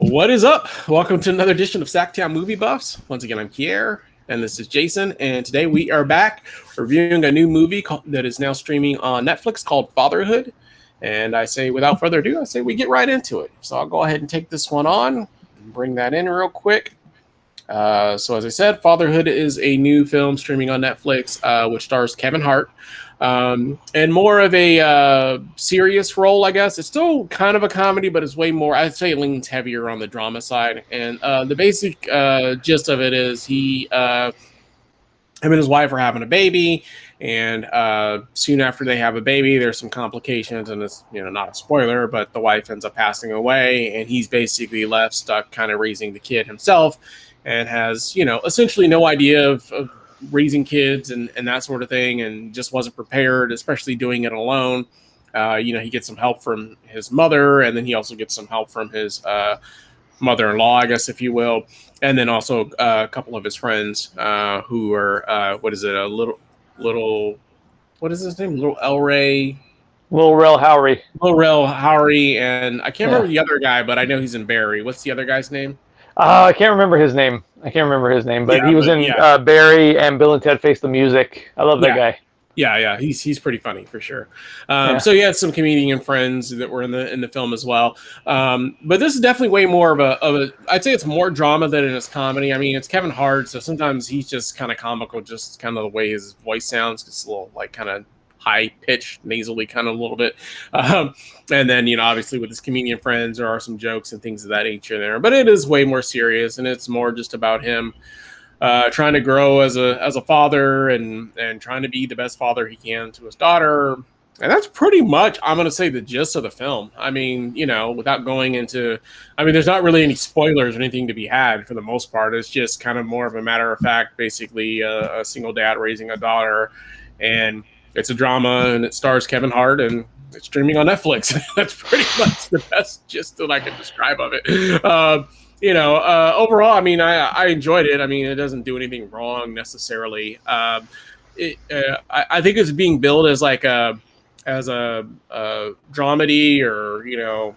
What is up? Welcome to another edition of SacTown Movie Buffs. Once again, I'm Kier, and this is Jason, and today we are back reviewing a new movie that is now streaming on Netflix called Fatherhood. And I say, without further ado, I say we get right into it. So I'll go ahead and take this one on and bring that in real quick. So as I said, Fatherhood is a new film streaming on Netflix, which stars Kevin Hart. And more of a serious role, I guess. It's still kind of a comedy, but it's way more, I'd say it leans heavier on the drama side. And the basic gist of it is him and his wife are having a baby, and soon after they have a baby, there's some complications, and it's not a spoiler, but the wife ends up passing away, and he's basically left stuck kind of raising the kid himself, and has essentially no idea of raising kids and that sort of thing, and just wasn't prepared, especially doing it alone. He gets some help from his mother, and then he also gets some help from his mother-in-law, I guess, if you will, and then also a couple of his friends who are what is his name? Little Elray. Lil Rel Howery, and I can't remember the other guy, but I know he's in Barry. What's the other guy's name? I can't remember his name. But he was in Barry and Bill and Ted Face the Music. I love that guy. Yeah, he's pretty funny for sure. So he had some comedian friends that were in the film as well. But this is definitely way more of a I'd say it's more drama than it is comedy. I mean, it's Kevin Hart, so sometimes he's just kind of comical, just kind of the way his voice sounds. It's a little like kind of high pitched, nasally kind of a little bit. And then, obviously with his comedian friends, there are some jokes and things of that nature there, but it is way more serious, and it's more just about him trying to grow as a father and trying to be the best father he can to his daughter. And that's pretty much, I'm going to say, the gist of the film. I mean, without going into, there's not really any spoilers or anything to be had for the most part. It's just kind of more of a matter of fact, basically a single dad raising a daughter, and it's a drama, and it stars Kevin Hart, and it's streaming on Netflix. That's pretty much the best gist that I can describe of it. Overall, I enjoyed it. It doesn't do anything wrong necessarily. I think it's being billed as like a dramedy or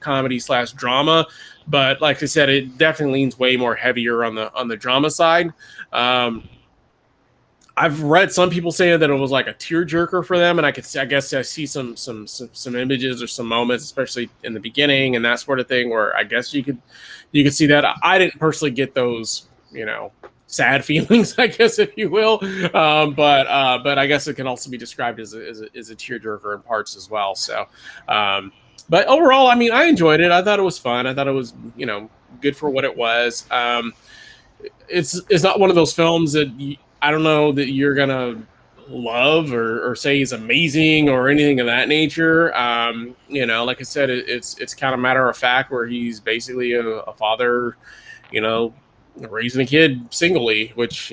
comedy / drama, but like I said, it definitely leans way more heavier on the drama side. I've read some people saying that it was like a tearjerker for them, and I guess I see some images or some moments, especially in the beginning and that sort of thing, where I guess you could see that. I didn't personally get those, sad feelings, I guess, if you will, but I guess it can also be described as a tearjerker in parts as well. So, but overall, I enjoyed it. I thought it was fun. I thought it was good for what it was. It's not one of those films that I don't know that you're gonna love or say is amazing or anything of that nature. Like I said, it's kind of matter of fact, where he's basically a father, raising a kid singly, which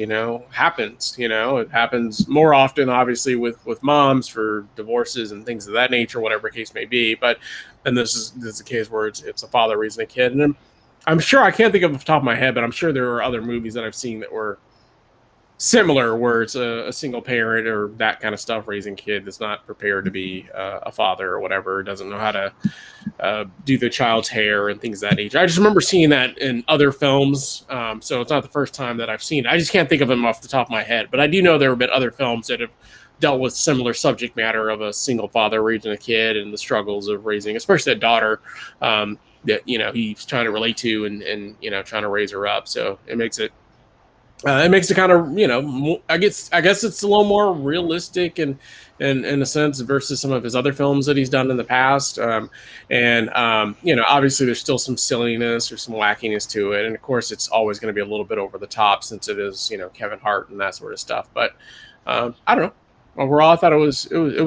happens. It happens more often, obviously, with moms for divorces and things of that nature, whatever case may be. But and this is a case where it's a father raising a kid, and I'm sure, I can't think of off the top of my head, but I'm sure there are other movies that I've seen that were similar, where it's a single parent or that kind of stuff raising a kid that's not prepared to be a father or whatever, doesn't know how to do the child's hair and things of that nature. I just remember seeing that in other films, so it's not the first time that I've seen it. I just can't think of them off the top of my head, but I do know there have been other films that have dealt with similar subject matter of a single father raising a kid and the struggles of raising, especially a daughter that he's trying to relate to and trying to raise her up. So it makes it kind of, I guess it's a little more realistic and in a sense versus some of his other films that he's done in the past. Obviously there's still some silliness or some wackiness to it. And of course it's always going to be a little bit over the top since it is, Kevin Hart and that sort of stuff. But I don't know. Overall, I thought it was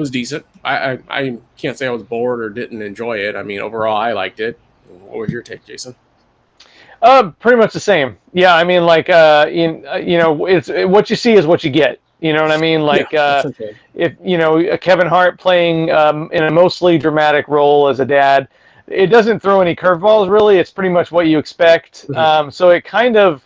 decent. I can't say I was bored or didn't enjoy it. Overall, I liked it. What was your take, Jason? Pretty much the same. Yeah, it's what you see is what you get. You know what I mean? If Kevin Hart playing in a mostly dramatic role as a dad, it doesn't throw any curveballs really. It's pretty much what you expect. So it kind of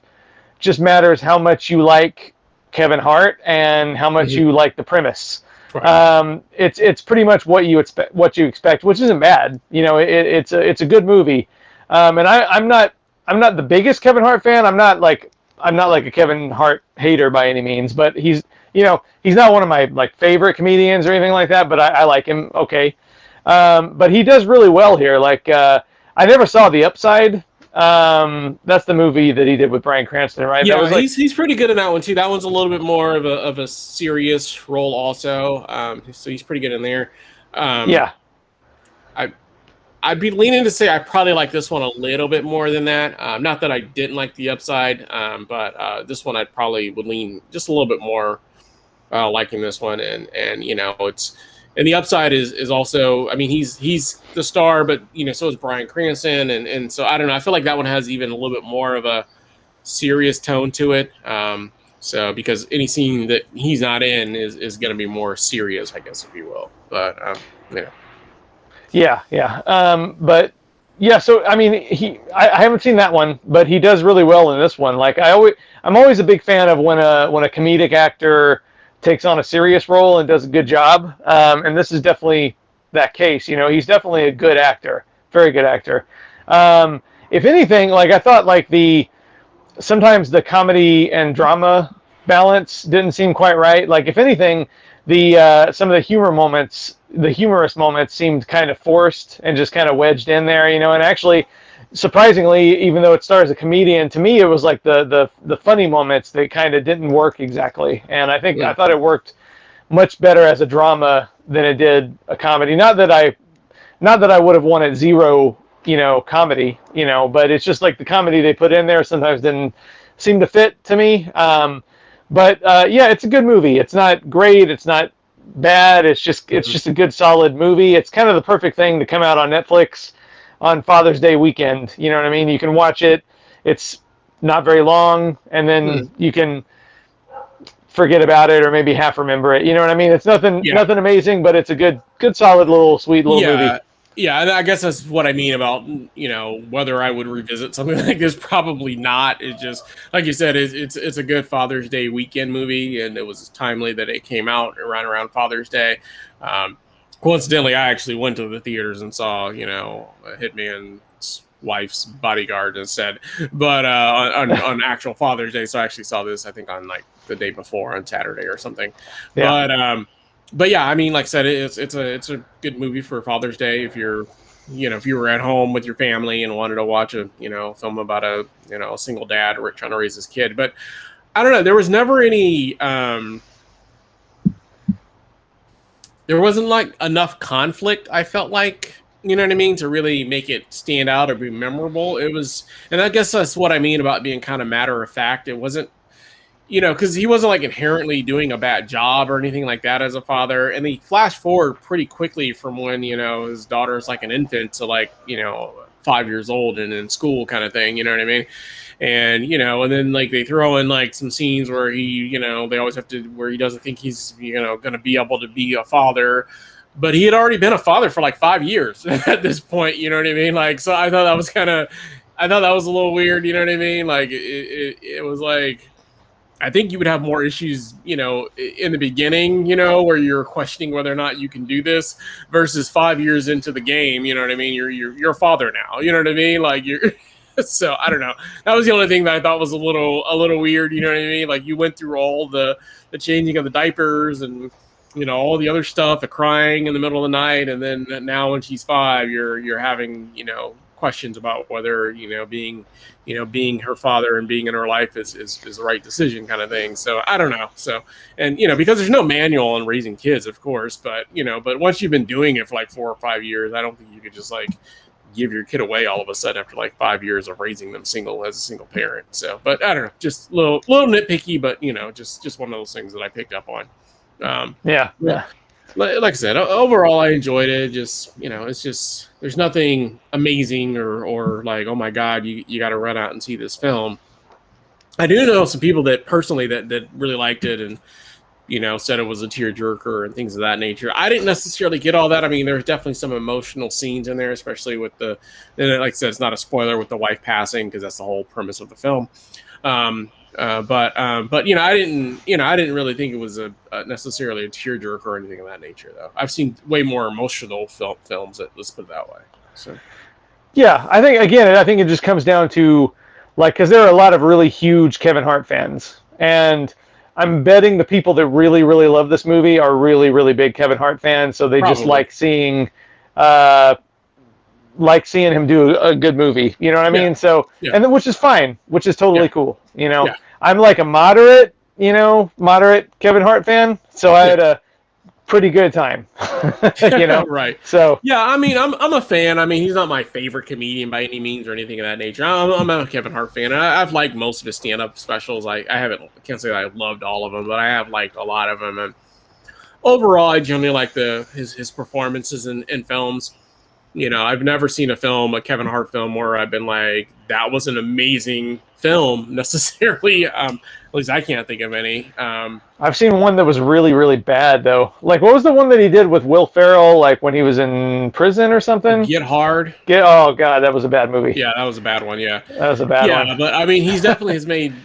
just matters how much you like Kevin Hart and how much you like the premise. Right. It's pretty much what you expect, which isn't bad. It's a good movie. And I'm not the biggest Kevin Hart fan. I'm not like a Kevin Hart hater by any means, but he's not one of my like favorite comedians or anything like that. But I like him. Okay. But he does really well here. Like I never saw The Upside. That's the movie that he did with Bryan Cranston, right? That Yeah, was like, he's pretty good in that one too. That one's a little bit more of a serious role also. So he's pretty good in there. Um, yeah, I I'd be leaning to say I probably like this one a little bit more than that. Not that I didn't like The Upside, but this one I probably would lean just a little bit more liking this one. And it's and The Upside is also. I mean, he's the star, but so is Bryan Cranston, and so I don't know. I feel like that one has even a little bit more of a serious tone to it. So because any scene that he's not in is going to be more serious, I guess, if you will. But yeah. yeah. But yeah, so I mean, I haven't seen that one, but he does really well in this one. Like I'm always a big fan of when a comedic actor takes on a serious role and does a good job. And this is definitely that case. He's definitely a good actor, very good actor. If anything, like I thought, like sometimes the comedy and drama balance didn't seem quite right. Like if anything, the some of the humorous moments seemed kind of forced and just kind of wedged in there, And actually, surprisingly, even though it stars a comedian, to me it was like the funny moments that kind of didn't work exactly. And I thought it worked much better as a drama than it did a comedy. Not that I would have wanted zero, comedy, but it's just like the comedy they put in there sometimes didn't seem to fit to me. But yeah, it's a good movie. It's not great. It's not bad. It's just a good solid movie. It's kind of the perfect thing to come out on Netflix on Father's Day weekend. You know what I mean? You can watch it. It's not very long, and then you can forget about it or maybe half remember it. You know what I mean? It's nothing amazing, but it's a good solid little sweet little movie. Yeah, yeah, and I guess that's what I mean about whether I would revisit something like this. Probably not. It's just like you said, it's a good Father's Day weekend movie, and it was timely that it came out around Father's Day. Um, Coincidentally, I actually went to the theaters and saw a Hitman's wife's bodyguard instead, but on actual Father's Day. So I actually saw this I think on like the day before on Saturday or something, Yeah. but yeah, I mean, like I said, it's a good movie for Father's Day if if you were at home with your family and wanted to watch a film about a single dad trying to raise his kid. But I don't know, there was never any there wasn't like enough conflict. I felt like what I mean, to really make it stand out or be memorable. It was, and I guess that's what I mean about being kind of matter of fact. It wasn't because he wasn't like inherently doing a bad job or anything like that as a father. And he flashed forward pretty quickly from when, his daughter's like an infant to like, 5 years old and in school kind of thing. You know what I mean? And, and then like they throw in like some scenes where they always have to, where he doesn't think he's, going to be able to be a father. But he had already been a father for like 5 years at this point. You know what I mean? Like, so I thought that was I thought that was a little weird. You know what I mean? Like it was like, I think you would have more issues, in the beginning, where you're questioning whether or not you can do this versus 5 years into the game. You know what I mean? You're a father now. You know what I mean? Like you're. So I don't know. That was the only thing that I thought was a little weird. You know what I mean? Like you went through all the changing of the diapers and all the other stuff, the crying in the middle of the night, and then now when she's 5, you're having questions about whether being her father and being in her life is the right decision kind of thing. So I don't know. So and because there's no manual on raising kids, of course, but but once you've been doing it for like 4 or 5 years, I don't think you could just like give your kid away all of a sudden after like 5 years of raising them as a single parent. So, but I don't know, just little nitpicky, but just one of those things that I picked up on. Yeah. Like I said, overall I enjoyed it. Just it's just there's nothing amazing or like, oh my god, you got to run out and see this film. I do know some people that personally that really liked it and said it was a tearjerker and things of that nature. I didn't necessarily get all that. I mean, there's definitely some emotional scenes in there, especially with and like I said, it's not a spoiler with the wife passing because that's the whole premise of the film. But I didn't really think it was necessarily a tearjerker or anything of that nature, though. I've seen way more emotional films. Let's put it that way. So. Yeah, I think it just comes down to like because there are a lot of really huge Kevin Hart fans, and I'm betting the people that really really love this movie are really really big Kevin Hart fans, so they just Probably. uh, like seeing him do a good movie. You know what I Yeah. mean? So Yeah. and then which is fine, which is totally Yeah. cool. Yeah. I'm like a moderate Kevin Hart fan, so I Yeah. had a pretty good time. Right. So Yeah, I mean, I'm a fan. I mean, he's not my favorite comedian by any means or anything of that nature. I'm a Kevin Hart fan. I've liked most of his stand up specials. I can't say that I loved all of them, but I have liked a lot of them. And overall, I generally like his performances in films. I've never seen a Kevin Hart film, where I've been like, that was an amazing film necessarily. At least I can't think of any. I've seen one that was really, really bad though. Like, what was the one that he did with Will Ferrell? Like when he was in prison or something? Get Hard. Oh God, that was a bad movie. Yeah, that was a bad one. Yeah. That was a bad Yeah, one. but I mean, he's definitely has made,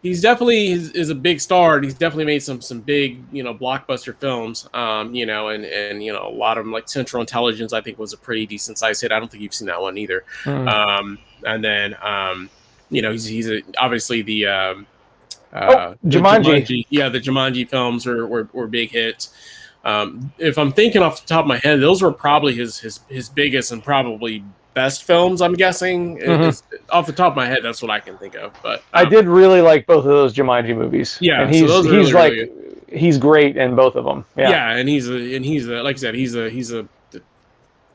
he's definitely is a big star, and he's definitely made some big, blockbuster films. And a lot of them, like Central Intelligence, I think was a pretty decent sized hit. I don't think you've seen that one either. Mm. And then obviously the Jumanji. the Jumanji films were big hits. If I'm thinking off the top of my head, those were probably his biggest and probably best films. I'm guessing. Off the top of my head, that's what I can think of. But I did really like both of those Jumanji movies. Yeah, and so those are he's really, like really he's great in both of them. Yeah, and he's like I said, he's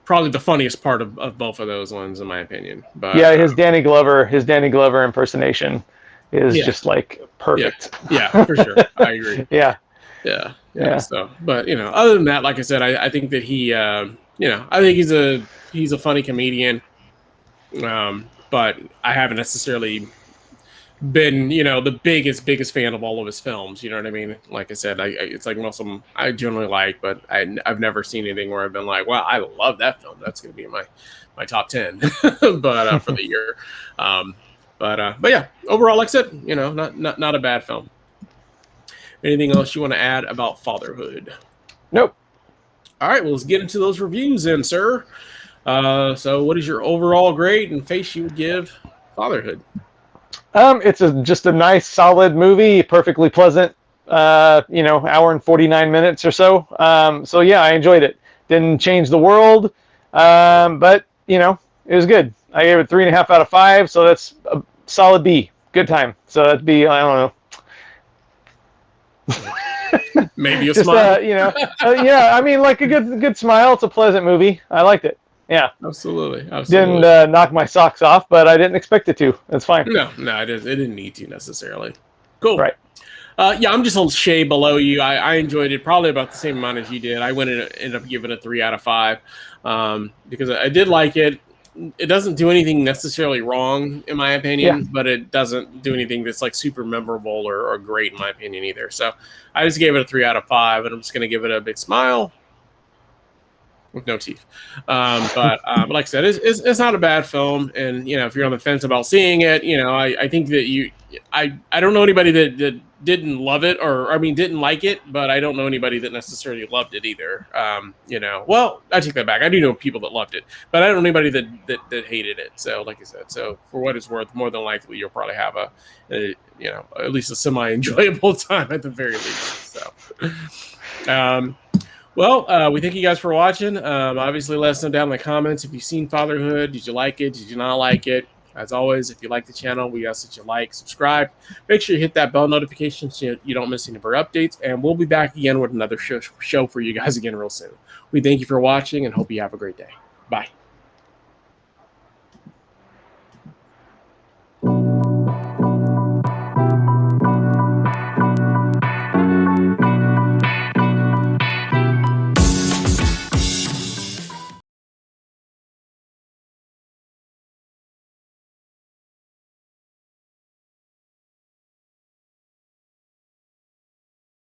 probably the funniest part of both of those ones, in my opinion. But yeah, his Danny Glover impersonation is just like perfect. Yeah, for sure. I agree. Yeah. So, but other than that, like I said, I think that he, I think he's a funny comedian. But I haven't necessarily been, the biggest fan of all of his films. You know what I mean? Like I said, it's like most of them I generally like, but I've never seen anything where I've been like, wow, I love that film. That's going to be in my top 10, but for the year. But yeah, overall, like I said, not a bad film. Anything else you want to add about Fatherhood? Nope. All right, well, let's get into those reviews then, sir. So what is your overall grade and face you would give Fatherhood? It's just a nice, solid movie, perfectly pleasant. Hour and 49 minutes or so. So yeah, I enjoyed it. Didn't change the world, but it was good. I gave it 3.5 out of 5, so that's a solid B. Good time. So that'd be, I don't know. Maybe a smile. Yeah. I mean, like a good smile. It's a pleasant movie. I liked it. Yeah, absolutely. Didn't knock my socks off, but I didn't expect it to. That's fine. No, it didn't need to necessarily. Cool. Right. Yeah, I'm just a shade below you. I enjoyed it probably about the same amount as you did. I ended up giving it 3 out of 5 because I did like it. It doesn't do anything necessarily wrong, in my opinion, but it doesn't do anything that's like super memorable or great, in my opinion, either. So I just gave it a 3 out of 5, and I'm just going to give it a big smile with no teeth. But like I said, it's not a bad film. And, if you're on the fence about seeing it, I think that I don't know anybody that didn't love it didn't like it, but I don't know anybody that necessarily loved it either. Well, I take that back. I do know people that loved it, but I don't know anybody that hated it. So like I said, so for what it's worth, more than likely you'll probably have at least a semi-enjoyable time at the very least. So, well, we thank you guys for watching. Obviously, let us know down in the comments if you've seen Fatherhood. Did you like it? Did you not like it? As always, if you like the channel, we ask that you like, subscribe. Make sure you hit that bell notification so you don't miss any of our updates. And we'll be back again with another show for you guys again real soon. We thank you for watching and hope you have a great day. Bye.